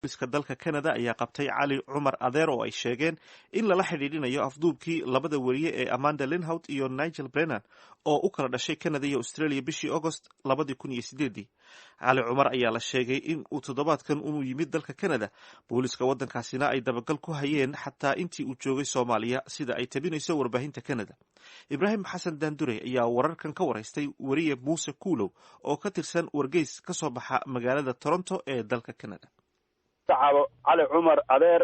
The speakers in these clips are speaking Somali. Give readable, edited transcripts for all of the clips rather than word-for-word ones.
booliska dalka Canada ayaa qabtay Cali Cumar Adeer oo ay sheegeen in lala xidhiidhinayo afduubkii labada wariye ee Amanda Linhout iyo Nigel Brennan oo u kala dhashay Canada iyo Australia bishii August 2008. Cali Cumar ayaa la sheegay in uu toddobaadkan uu yimid dalka Canada, booliska waddankaasina ay dabagal ku hayeen xataa intii uu joogay Soomaaliya sida ay tabinayso warbaahinta Canada. Ibrahim Xasan Daandure ayaa wararkan ka waraystay wariye Muuse Kuulow oo ka tirsan wargeys ka soo baxa magaalada Toronto ee dalka Canada. Cali Cumar Adeer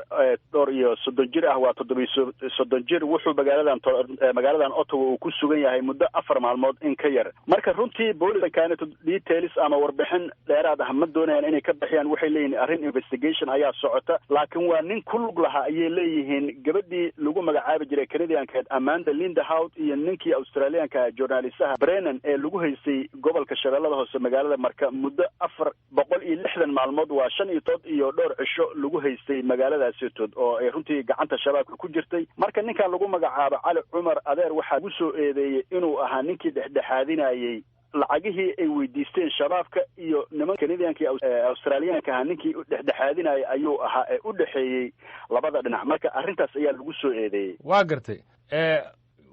dhowr iyo 30 jir ah, waa 30 jir, wuxuu magaaladan Ottawa uu ku sugan yahay muddo 4 maalmood in ka yar. Marka runtii booliskaana details ama warbixin dheeraad ah ma doonayaan inay ka bixiyaan. Waxay leeyihiin arrin investigation ayaa socota, laakiin waa nin ku lug lahaa ayay leeyihiin gabadhii lagu magacaabi jiray Canadianka Amanda Linhout iyo ninkii Australianka journalistaha Brennan ee lagu haystay gobolka Shabeellada Hoose magaalada Marka muddo 460 maalmood, waa 5 iyo dhowr cisho lagu haystay magaaladaasi oo ay runtii gacanta shabaabka ku jirtay. Marka ninkan lagu magacaabo Cali Cumar Adeer waxaa ugu soo eedeeyay inuu ahaa ninkii dhexdhexaadinayay lacagihii ay weydiisteen shabaabka iyo nimanka Canadianka iyo Australianka ninkii dhexdhexaadinayay ayuu ahaa ee u dhaxeeyay labada dhinac. Marka arrintaas ayaa lagu soo eedeeyay. waa gartay.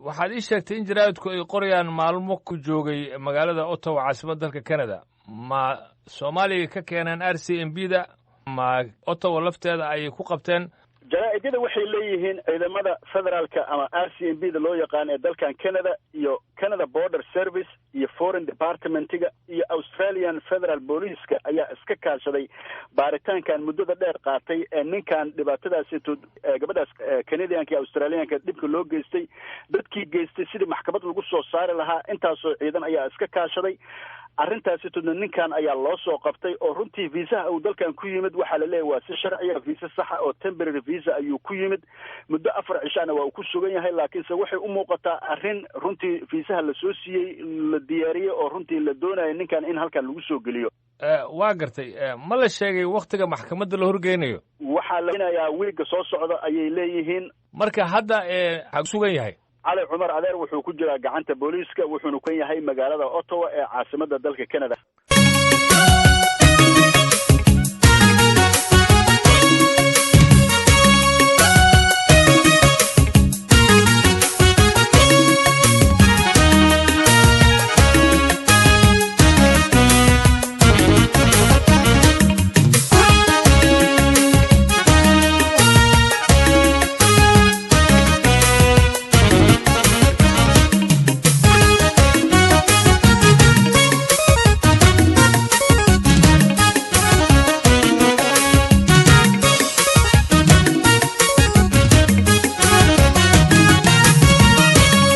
waxaad ii sheegtay in jaraa'idku ay qorayaan maalmo ku joogay magaalada Ottawa caasimadda dalka Canada. ma Soomaaliya ka keeneen RCMP-da ma Ottawa lafteeda ay ku qabteen? jaraa'idada waxay leeyihiin ciidamada federaalka ama RCMP-da loo yaqaan ee dalkan Canada iyo Canada Border Service iyo Foreign Department-ga iyo Australian Federal Police-ka ayaa iska kaashaday baaritaankan muddada dheer qaatay ee ninkan dhibaatadaasi gabadhaas Canadianka iyo Australianka dhibka loo geystay, dadkii geystay sidii maxkamad lagu soo saari lahaa. intaasoo ciidan ayaa iska kaashaday. arrintaasi ninkan ayaa loo soo qabtay oo runtii viisaha uu dalkan ku yimid waxaa la leeyahay waa si sharciya, viisa saxa oo temporary visa ayuu ku yimid. muddo 4 cishaana waa uu ku sugan yahay, laakiinse waxay u muuqataa arrin runtii viisaha la soo siiyey la diyaariyey oo runtii la doonayo ninkan in halkan lagu soo geliyo. waa gartay. ma la sheegay wakhtiga maxkamadda la horgeynayo? waxaa la inayaa wiigga soo socda ayay leeyihiin. marka hadda waxaa sugan yahay Cali Cumar Adeer wuxuu ku jiraa gacanta booliiska, wuxuuna ku yahay magaalada Ottawa ee caasimadda dalka Canada.